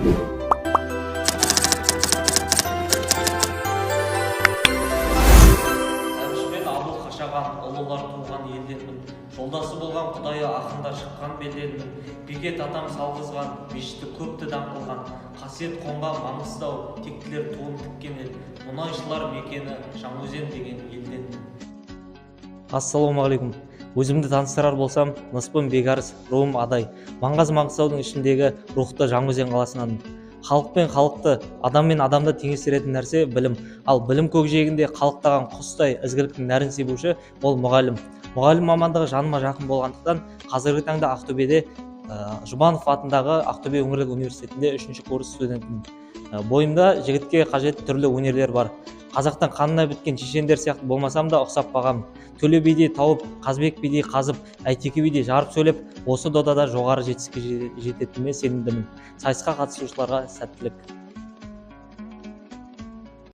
Әбішпен Абыл қашаған ұлылар туған елденмін. Жолдасы болған құдайы ақында шыққан белденмін. Бекет атам салғызған, мешітті көпті даңғылған. Қасиет қонған Маңғыстау, тектілер туын тіккен ел. Мұнайшылар мекені Жаңаөзен деген елден. Ассалаумағалейкум. Өзімді таныстырар болсам, Ныспым Бекарыс, руым Адай. Маңғаз Маңғыстаудың ішіндегі рухты Жаңаөзен қаласынан. Халық пен халықты, адам мен адамды теңестіретін нәрсе білім. Ал білім көкжиегінде қалықтаған құстай ізгіліктің нәрін себуші ол мұғалім. Мұғалім мамандығы жаныма жақын болғандықтан, қазіргі таңда Ақтөбеде Жұбанов атындағы Ақтөбе өңірлік университетінде 3-ші курс студентімін. Бойымда жігітке қажет түрлі өнерлер бар. Қазақтан қанына біткен шешендер сияқты болмасам да ұқсап бағам. Төле биде тауып, Қазбек биде қазып, Әйтеке биде жарып сөйлеп, осы додада жоғары жетістікке жететініме сенімдімін. Сайысқа қатысушыларға сәттілік.